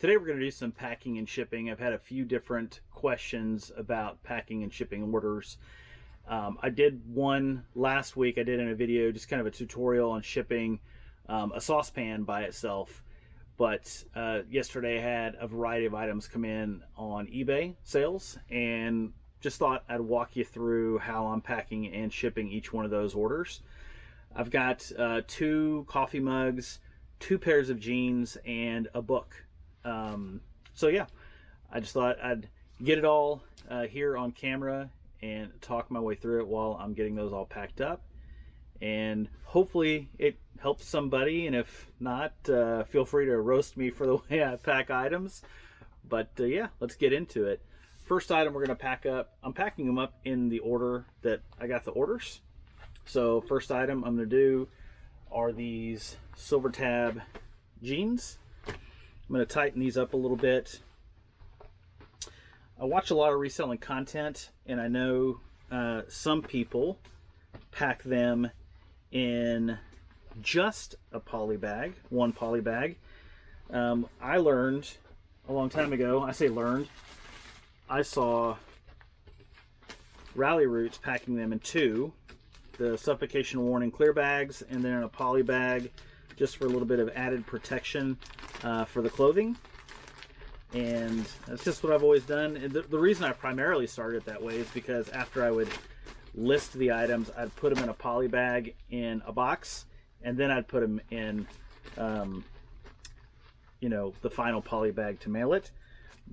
Today we're going to do some packing and shipping. I've had a few different questions about packing and shipping orders. I did one last week. I did in a video, just kind of a tutorial on shipping a saucepan by itself. But yesterday I had a variety of items come in on eBay sales, and just thought I'd walk you through how I'm packing and shipping each one of those orders. I've got 2 coffee mugs, 2 pairs of jeans, and a book. So yeah, I just thought I'd get it all here on camera and talk my way through it while I'm getting those all packed up, and hopefully it helps somebody. And if not, feel free to roast me for the way I pack items. But yeah, let's get into it. First item we're going to pack up, I'm packing them up in the order that I got the orders. So first item I'm going to do are these Silver Tab jeans. I'm going to tighten these up a little bit. I watch a lot of reselling content, and I know some people pack them in just a poly bag, one poly bag. I learned a long time ago, I say learned, I saw Rally Roots packing them in 2, the suffocation warning clear bags, and then in a poly bag just for a little bit of added protection for the clothing. And that's just what I've always done. And the reason I primarily started that way is because after I would list the items, I'd put them in a poly bag in a box, and then I'd put them in you know, the final poly bag to mail it.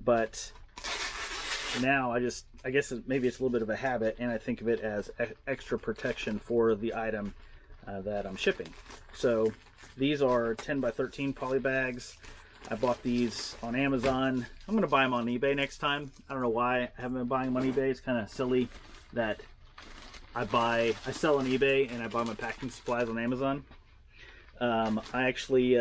But now I guess maybe it's a little bit of a habit, and I think of it as extra protection for the item that I'm shipping. So these are 10 by 13 poly bags. I bought these on Amazon. I'm going to buy them on eBay next time. I don't know why I haven't been buying them on eBay. It's kind of silly that I sell on eBay and I buy my packing supplies on Amazon. I actually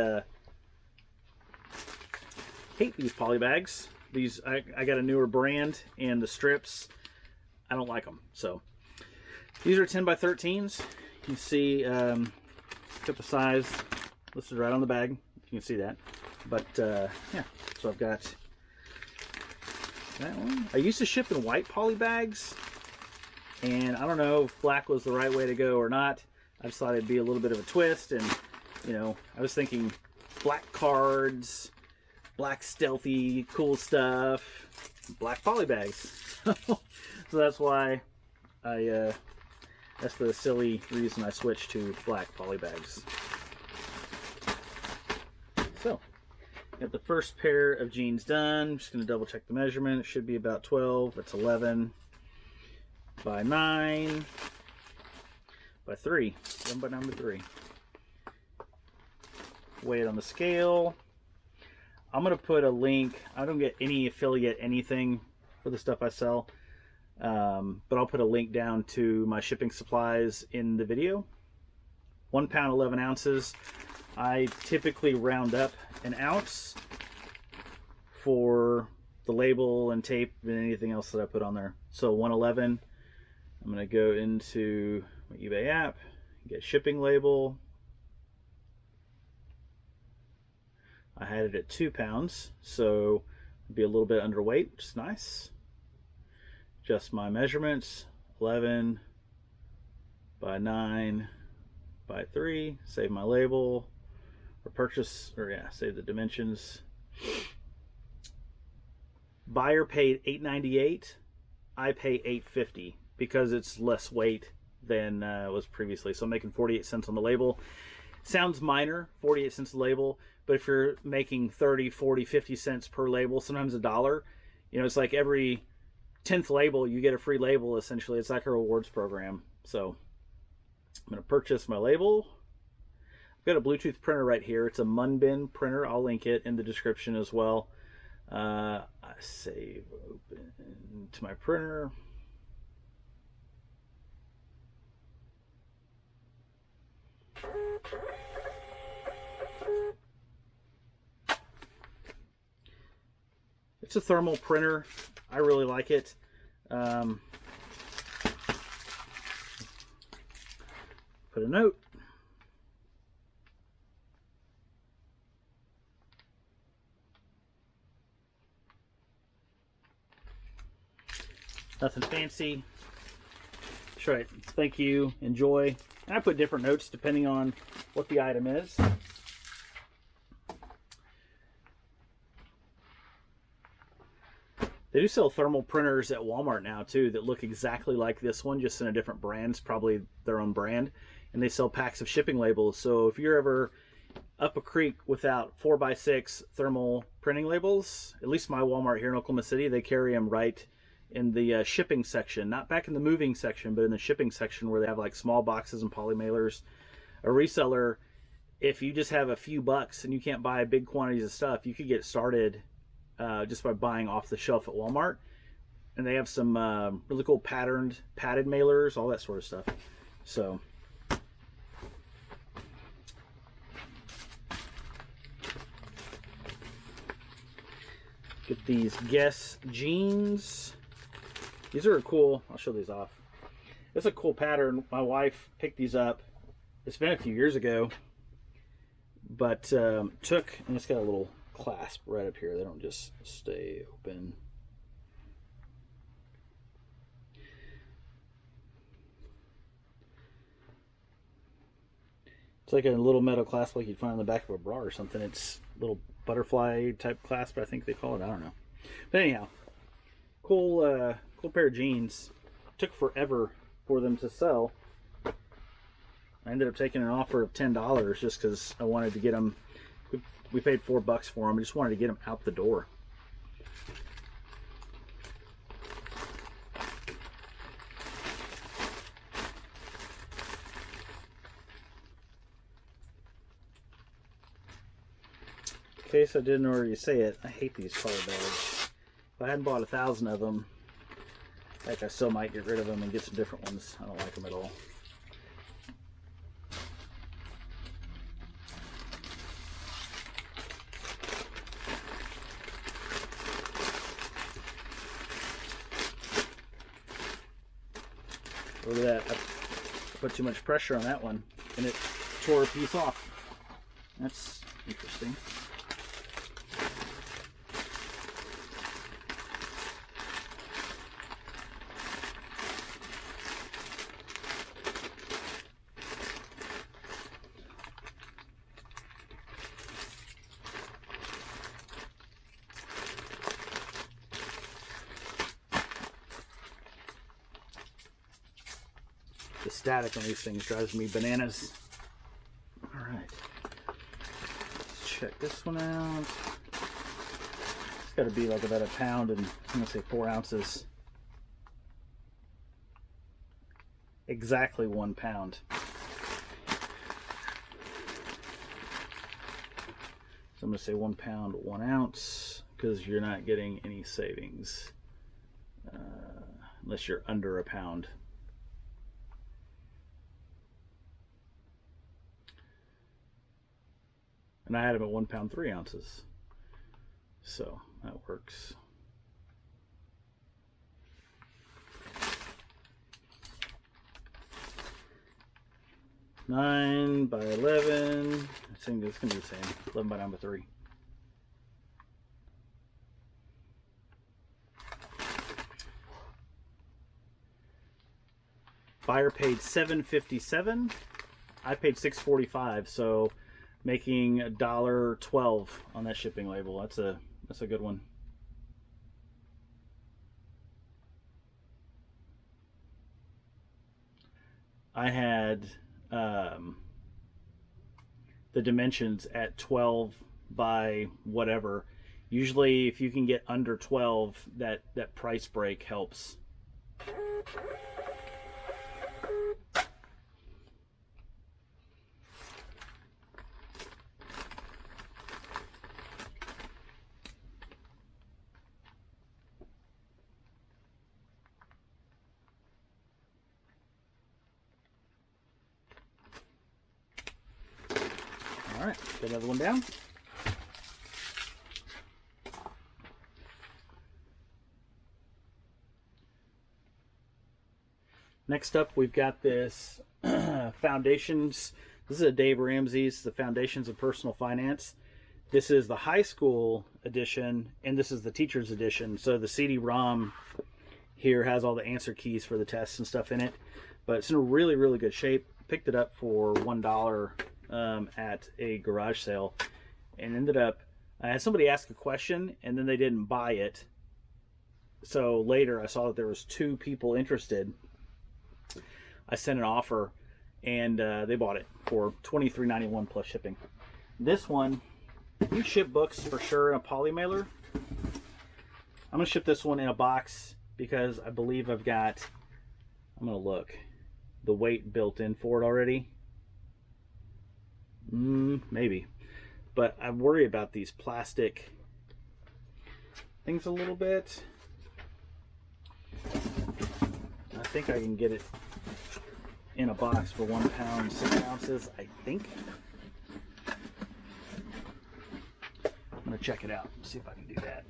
hate these poly bags. I got a newer brand, and the strips, I don't like them. So these are 10 by 13s. You can see got the size listed right on the bag. You can see that. But yeah, so I've got that one. I used to ship in white poly bags, and I don't know if black was the right way to go or not. I just thought it'd be a little bit of a twist, and you know, I was thinking black cards, black stealthy cool stuff, black poly bags. So that's why that's the silly reason I switched to black poly bags. So got the first pair of jeans done. I'm just going to double check the measurement. It should be about 12. That's 11 by 9 by 3. 11 by 9 by 3. Weigh it on the scale. I'm going to put a link. I don't get any affiliate anything for the stuff I sell, but I'll put a link down to my shipping supplies in the video. 1 pound, 11 ounces. I typically round up an ounce for the label and tape and anything else that I put on there. So 111. I'm going to go into my eBay app, get shipping label. I had it at 2 pounds, so it'd be a little bit underweight, which is nice. Adjust my measurements, 11 by 9 by 3. Save my label, or purchase, or yeah, save the dimensions. Buyer paid $8.98. I pay $8.50 because it's less weight than it was previously. So I'm making 48 cents on the label. Sounds minor, 48 cents a label, but if you're making 30, 40, 50 cents per label, sometimes $1, you know, it's like every 10th label you get a free label. Essentially, it's like a rewards program. So I'm going to purchase my label. I've got a Bluetooth printer right here. It's a Munbin printer. I'll link it in the description as well. I save open to my printer. It's a thermal printer. I really like it. Put a note. Nothing fancy. Just right. Thank you. Enjoy. And I put different notes depending on what the item is. They do sell thermal printers at Walmart now too that look exactly like this one, just in a different brand. It's probably their own brand. And they sell packs of shipping labels. So if you're ever up a creek without 4x6 thermal printing labels, at least my Walmart here in Oklahoma City, they carry them right in the shipping section. Not back in the moving section, but in the shipping section where they have like small boxes and poly mailers. A reseller, if you just have a few bucks and you can't buy big quantities of stuff, you could get started just by buying off the shelf at Walmart. And they have some really cool padded mailers, all that sort of stuff. So get these Guess jeans. These are cool. I'll show these off. It's a cool pattern. My wife picked these up. It's been a few years ago, but and it's got a little clasp right up here. They don't just stay open. It's like a little metal clasp like you'd find on the back of a bra or something. It's a little butterfly type clasp, I think they call it. I don't know. But anyhow, cool pair of jeans. Took forever for them to sell. I ended up taking an offer of $10 just because I wanted to get them. We paid $4 for them. I just wanted to get them out the door. In case I didn't already say it, I hate these card bags. If I hadn't bought 1,000 of them, heck, I still might get rid of them and get some different ones. I don't like them at all. Look at that. I put too much pressure on that one and it tore a piece off. That's interesting. The static on these things drives me bananas. All right, let's check this one out. It's got to be like about a pound and I'm gonna say 4 ounces. Exactly 1 pound. So I'm gonna say 1 pound, 1 ounce, because you're not getting any savings unless you're under a pound. And I had them at 1 pound, 3 ounces. So that works. Nine by 11. I think it's gonna be the same. 11 by 9 by 3. Buyer paid $7.57. I paid $6.45. So making $1.12 on that shipping label. That's a good one. I had the dimensions at 12 by whatever. Usually if you can get under 12, that price break helps. All right, get another one down. Next up, we've got this Foundations. This is a Dave Ramsey's, the Foundations of Personal Finance. This is the high school edition, and this is the teacher's edition. So the CD-ROM here has all the answer keys for the tests and stuff in it, but it's in a really, really good shape. Picked it up for $1 at a garage sale, and ended up, I had somebody ask a question and then they didn't buy it. So later I saw that there was 2 people interested. I sent an offer, and they bought it for $23.91 plus shipping. This one, you ship books for sure in a poly mailer. I'm gonna ship this one in a box because I believe I've got, I'm gonna look, the weight built in for it already. Maybe, but I worry about these plastic things a little bit. I think I can get it in a box for 1 pound 6 ounces, I think. I'm gonna check it out, see if I can do that.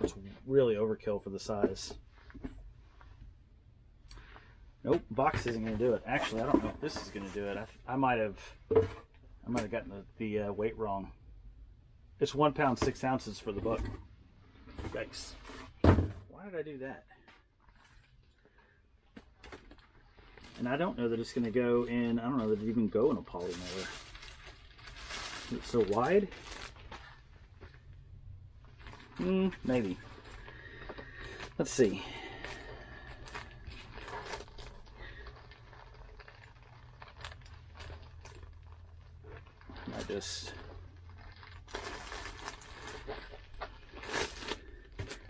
It's really overkill for the size. Nope, box isn't going to do it. Actually, I don't know if this is going to do it. I might have gotten the weight wrong. It's 1 pound 6 ounces for the book. Yikes! Why did I do that? And I don't know that it's going to go in. I don't know that it even go in a poly mailer. Is it so wide? Maybe. Let's see.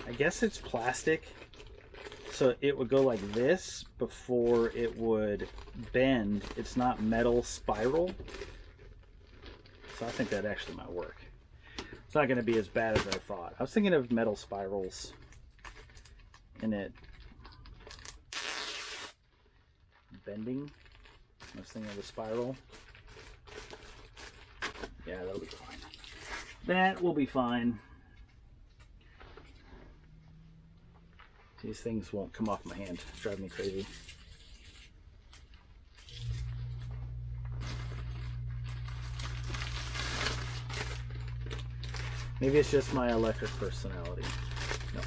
I guess it's plastic, so it would go like this before it would bend. It's not metal spiral, so I think that actually might work. It's not going to be as bad as I thought. I was thinking of metal spirals in it bending. I was thinking of a spiral. Yeah, that'll be fine. That will be fine. These things won't come off my hand. It's driving me crazy. Maybe it's just my electric personality. No.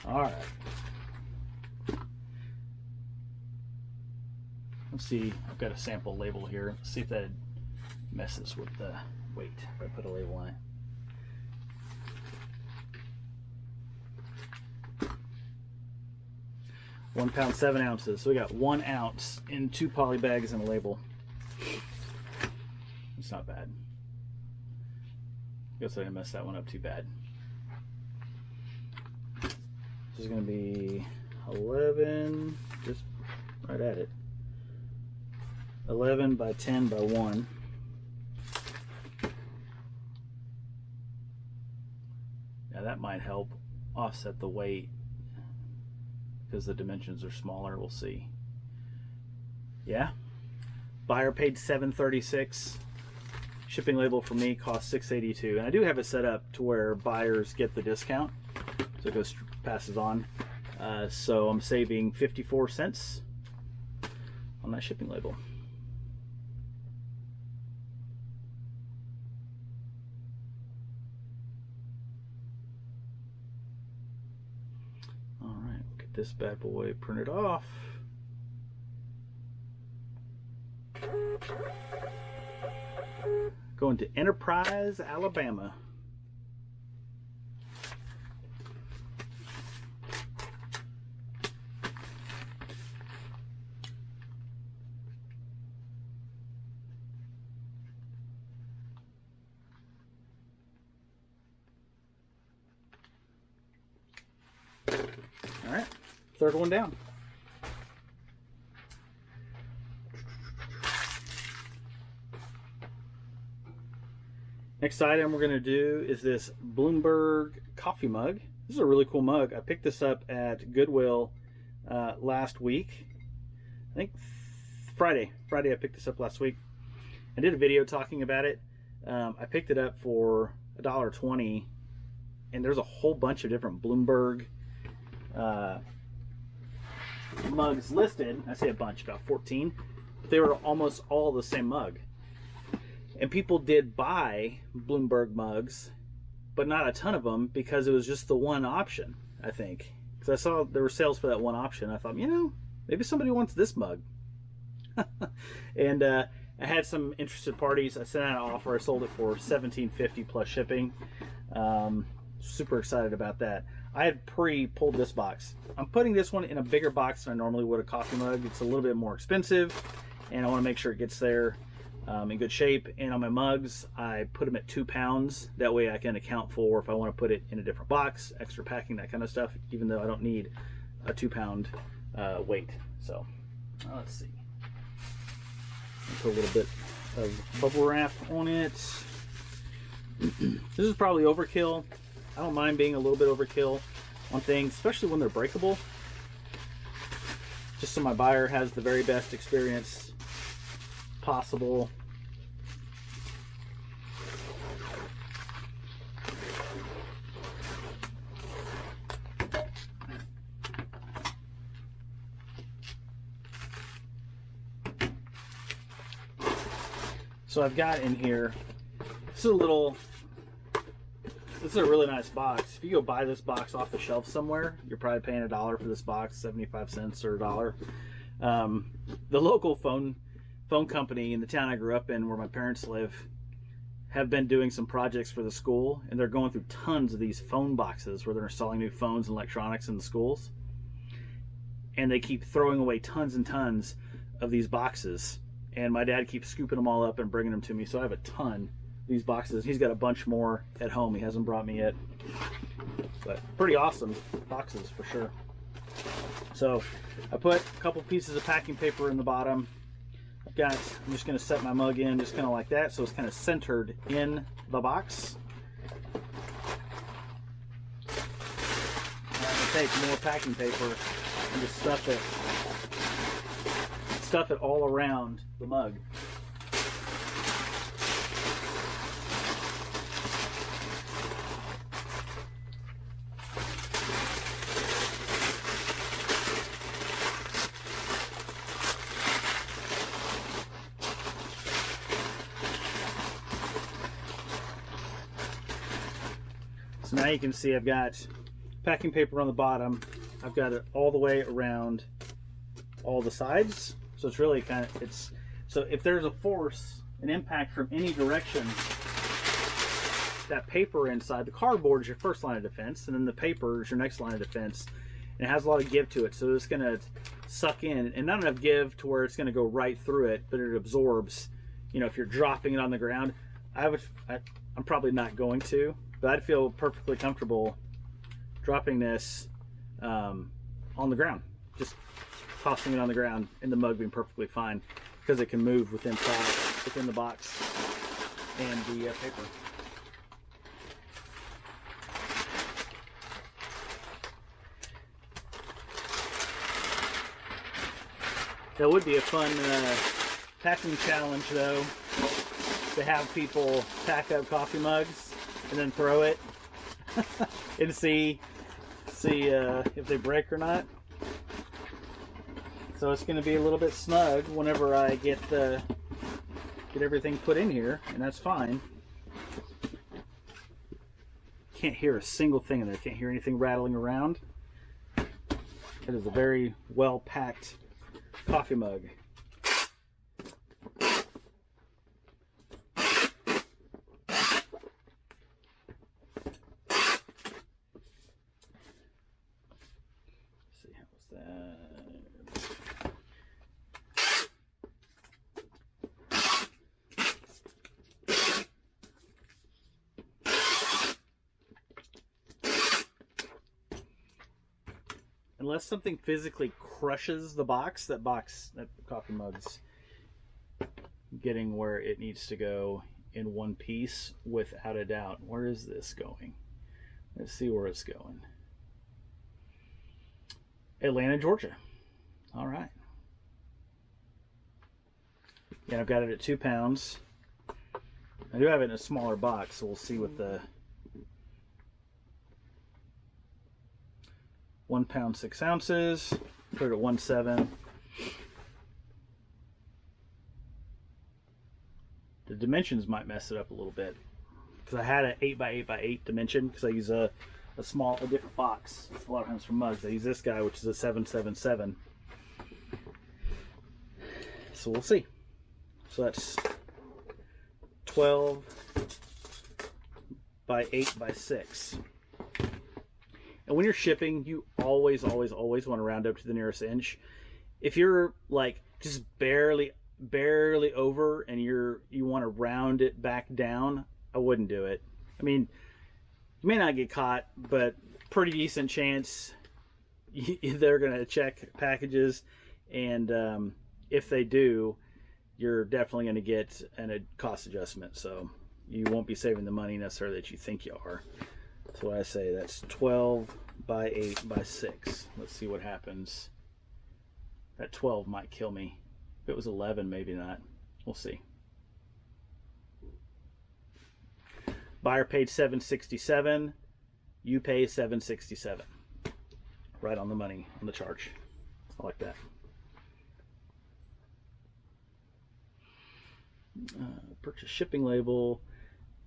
All right. Let's see. I've got a sample label here. Let's see if that messes with the weight if I put a label on it. 1 pound 7 ounces. So we got 1 ounce in 2 poly bags and a label. It's not bad. Guess I didn't mess that one up too bad. This is going to be 11, just right at it. 11 by 10 by 1. Now that might help offset the weight because the dimensions are smaller. We'll see. Yeah. Buyer paid $7.36. Shipping label for me cost $6.82. And I do have it set up to where buyers get the discount. So it goes passes on. So I'm saving 54 cents on that shipping label. All right, we'll get this bad boy printed off. Going to Enterprise, Alabama. All right, third one down. Next item we're going to do is this Bloomberg coffee mug. This is a really cool mug. I picked this up at Goodwill last week. I think Friday I picked this up last week. I did a video talking about it. I picked it up for $1.20, and there's a whole bunch of different Bloomberg mugs listed. I say a bunch, about 14. They were almost all the same mug. And people did buy Bloomberg mugs, but not a ton of them because it was just the one option, I think. Because I saw there were sales for that one option. I thought, you know, maybe somebody wants this mug. And I had some interested parties. I sent out an offer. I sold it for $17.50 plus shipping. Super excited about that. I had pre-pulled this box. I'm putting this one in a bigger box than I normally would a coffee mug. It's a little bit more expensive, and I want to make sure it gets there in good shape. And on my mugs, I put them at 2 pounds. That way I can account for if I want to put it in a different box, extra packing, that kind of stuff, even though I don't need a 2-pound weight. So let's see. Put a little bit of bubble wrap on it. This is probably overkill. I don't mind being a little bit overkill on things, especially when they're breakable. Just so my buyer has the very best experience possible. So I've got in here, this is a really nice box. If you go buy this box off the shelf somewhere, you're probably paying $1 for this box, 75 cents or $1. The local phone company in the town I grew up in, where my parents live, have been doing some projects for the school, and they're going through tons of these phone boxes where they're installing new phones and electronics in the schools. And they keep throwing away tons and tons of these boxes. And my dad keeps scooping them all up and bringing them to me, so I have a ton of these boxes. He's got a bunch more at home he hasn't brought me yet. But pretty awesome boxes for sure. So I put a couple pieces of packing paper in the bottom. I'm just going to set my mug in just kind of like that, so it's kind of centered in the box. I'm going to take more packing paper and just stuff it all around the mug. So now you can see I've got packing paper on the bottom. I've got it all the way around all the sides. So it's really so if there's a force, an impact from any direction, that paper inside, the cardboard is your first line of defense, and then the paper is your next line of defense. And it has a lot of give to it, so it's going to suck in, and not enough give to where it's going to go right through it, but it absorbs. You know, if you're dropping it on the ground, I'm probably not going to, but I'd feel perfectly comfortable dropping this on the ground. Just tossing it on the ground and the mug being perfectly fine, because it can move within the box and the paper. That would be a fun packing challenge, though, to have people pack up coffee mugs and then throw it and see if they break or not. So it's going to be a little bit snug whenever I get everything put in here, and that's fine. Can't hear a single thing in there. Can't hear anything rattling around. It is a very well packed coffee mug. Unless something physically crushes the box, that coffee mug's getting where it needs to go in one piece without a doubt. Where is this going? Let's see where it's going. Atlanta, Georgia. All right. And I've got it at 2 pounds. I do have it in a smaller box, so we'll see what the 1 pound 6 ounces. Put it at 1.7. The dimensions might mess it up a little bit because I had an 8x8x8 dimension because I use a different box a lot of times for mugs. I use this guy, which is a 777. So we'll see. So that's 12 by 8 by 6. And when you're shipping, you always want to round up to the nearest inch. If you're like just barely over and you want to round it back down, I wouldn't do it. I mean, you may not get caught, but pretty decent chance they're going to check packages, and if they do, you're definitely going to get a cost adjustment, so you won't be saving the money necessarily that you think you are. So what I say, that's 12 by 8 by 6. Let's see what happens. That 12 might kill me. If it was 11, maybe not. We'll see. Buyer paid $767. You pay $767. Right on the money, on the charge. I like that. Purchase shipping label.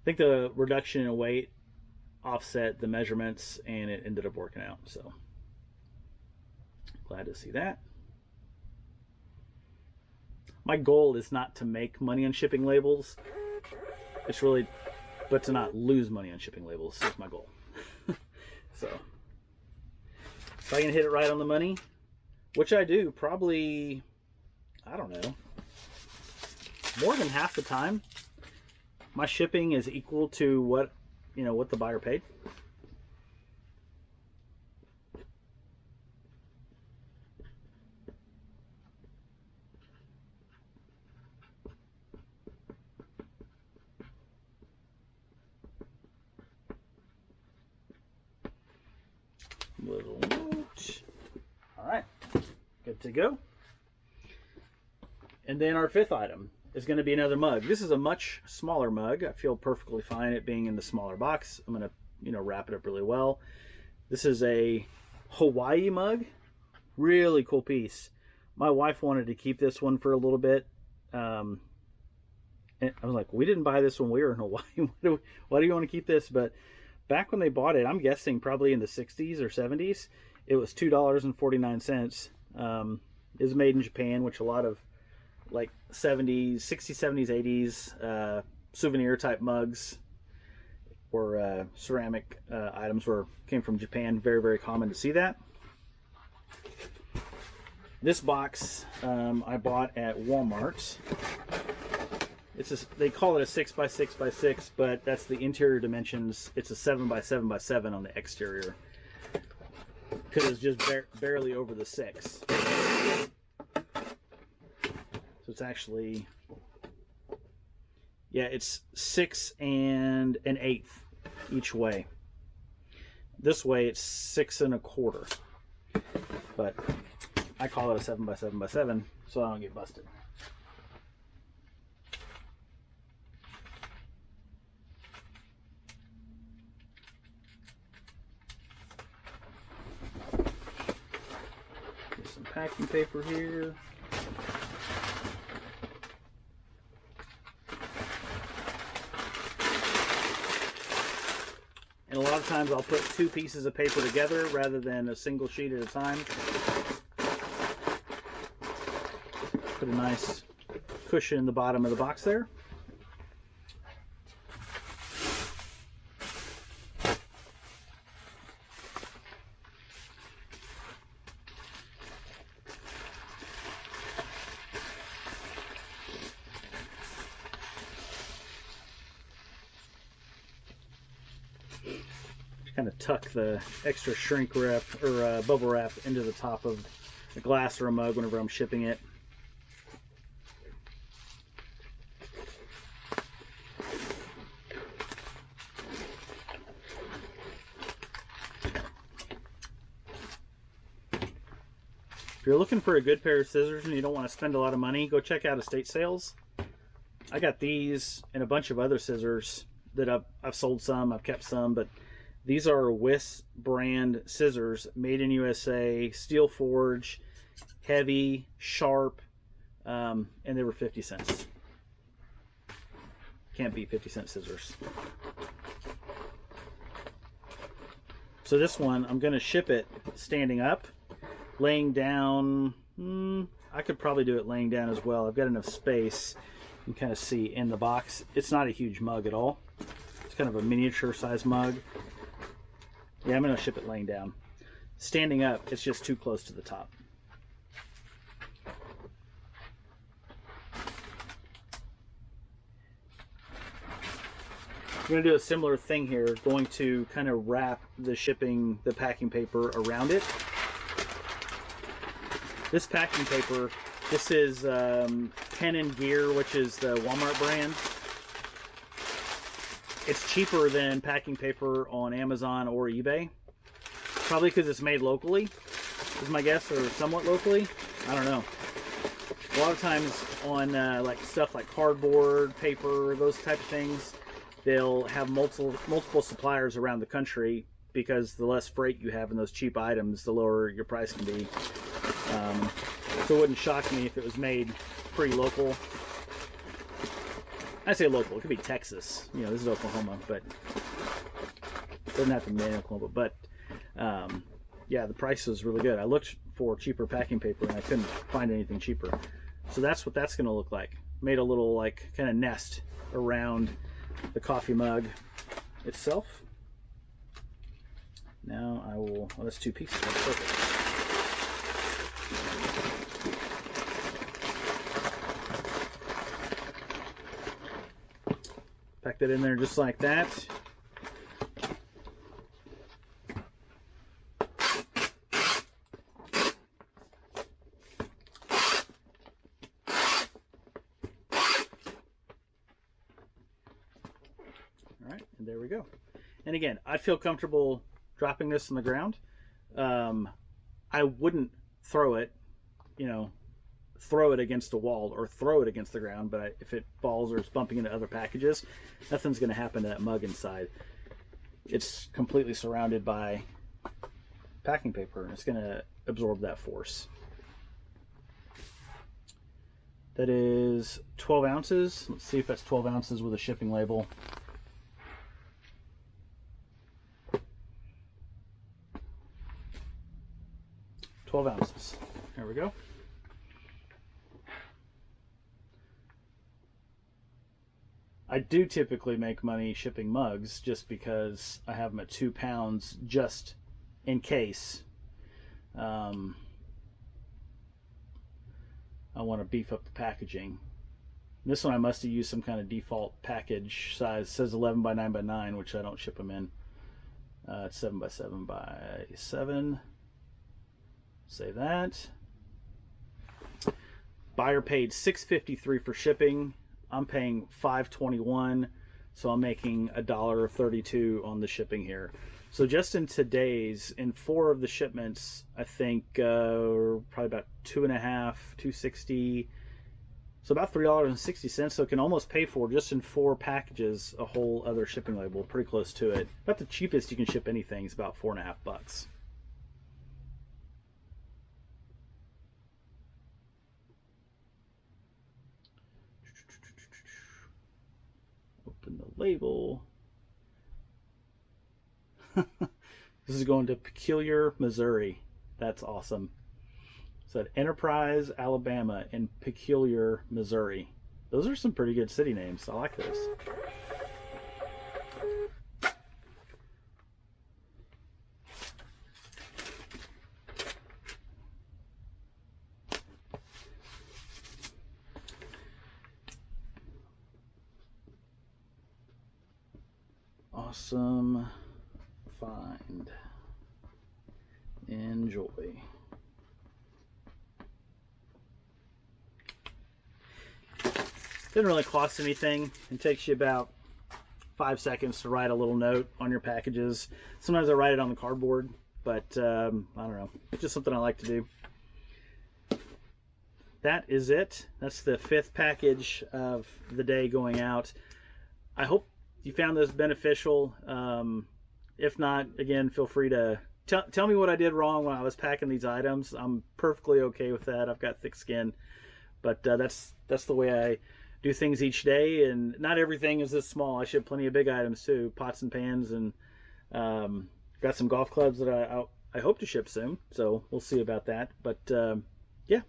I think the reduction in weight offset the measurements, and it ended up working out. So glad to see that. My goal is not to make money on shipping labels. It's really, but to not lose money on shipping labels. That's my goal. So if I can hit it right on the money, which I do probably, I don't know, more than half the time, my shipping is equal to what the buyer paid. Little note. All right, good to go. And then our fifth item is going to be another mug. This is a much smaller mug. I feel perfectly fine it being in the smaller box. I'm going to wrap it up really well. This is a Hawaii mug. Really cool piece. My wife wanted to keep this one for a little bit. And I was like, we didn't buy this when we were in Hawaii. Why do you want to keep this? But back when they bought it, I'm guessing probably in the 60s or 70s, it was $2.49. It was made in Japan, which a lot of like 60s, 70s, 80s souvenir type mugs or ceramic items came from Japan. Very, very common to see that. This box I bought at Walmart. They call it a 6x6x6, but that's the interior dimensions. It's a 7x7x7 on the exterior because it's just barely over the 6. So it's actually, yeah, it's 6 and 1/8 each way. This way it's 6 1/4. But I call it a 7x7x7 so I don't get busted. Get some packing paper here. And a lot of times I'll put 2 pieces of paper together rather than a single sheet at a time. Put a nice cushion in the bottom of the box there. Kind of tuck the extra shrink wrap or bubble wrap into the top of a glass or a mug whenever I'm shipping it. you're looking for a good pair of scissors and you don't want to spend a lot of money, go check out estate sales. I got these and a bunch of other scissors that I've sold some, I've kept some, but these are Wiss brand scissors, made in USA, steel forge, heavy, sharp, and they were 50 cents. Can't beat 50-cent scissors. So this one, I'm going to ship it standing up. Laying down, I could probably do it laying down as well. I've got enough space. You can kind of see in the box. It's not a huge mug at all. It's kind of a miniature size mug. Yeah, I'm going to ship it laying down. Standing up, it's just too close to the top. I'm going to do a similar thing here. Going to kind of wrap the packing paper around it. This packing paper, this is Pen and Gear, which is the Walmart brand. It's cheaper than packing paper on Amazon or eBay. Probably because it's made locally, is my guess, or somewhat locally. I don't know. A lot of times on like stuff like cardboard, paper, those type of things, they'll have multiple suppliers around the country, because the less freight you have in those cheap items, the lower your price can be. So it wouldn't shock me if it was made pretty local. I say local, it could be Texas. You know, this is Oklahoma, but it doesn't have to be made in Oklahoma. But yeah, the price was really good. I looked for cheaper packing paper and I couldn't find anything cheaper. So that's what that's going to look like. Made a little like kind of nest around the coffee mug itself. Now I will, well, that's two pieces, that's perfect. Pack that in there just like that. All right, and there we go. And again, I feel comfortable dropping this on the ground. I wouldn't throw it, you know, throw it against a wall or throw it against the ground, but if it falls or it's bumping into other packages, nothing's going to happen to that mug inside. It's completely surrounded by packing paper and it's going to absorb that force. That is 12 ounces. Let's see if that's 12 ounces with a shipping label. Ounces. There we go. I do typically make money shipping mugs just because I have them at 2 pounds just in case I want to beef up the packaging. This one I must have used some kind of default package size. It says 11 by 9 by 9, which I don't ship them in. It's 7 by 7 by 7. Save that. Buyer paid $6.53 for shipping. I'm paying $5.21, so I'm making $1.32 on the shipping here. So just in today's, in 4 of the shipments, I think probably about $2.60, so about $3.60. So it can almost pay for, just in 4 packages, a whole other shipping label. Pretty close to it. About the cheapest you can ship anything is about $4.50. Open the label. This is going to Peculiar, Missouri. That's awesome. So at Enterprise, Alabama, and Peculiar, Missouri. Those are some pretty good city names. I like this. Awesome find. Enjoy. Didn't really cost anything. It takes you about 5 seconds to write a little note on your packages. Sometimes I write it on the cardboard, but I don't know. It's just something I like to do. that is it. That's the 5th package of the day going out. I hope you found this beneficial. If not, again, feel free to tell me what I did wrong when I was packing these items. I'm perfectly okay with that. I've got thick skin, but that's the way I do things each day, and not everything is this small. I ship plenty of big items too, pots and pans, and got some golf clubs that I hope to ship soon, so we'll see about that. But yeah,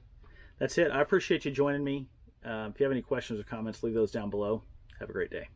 that's it. I appreciate you joining me. If you have any questions or comments, leave those down below. Have a great day.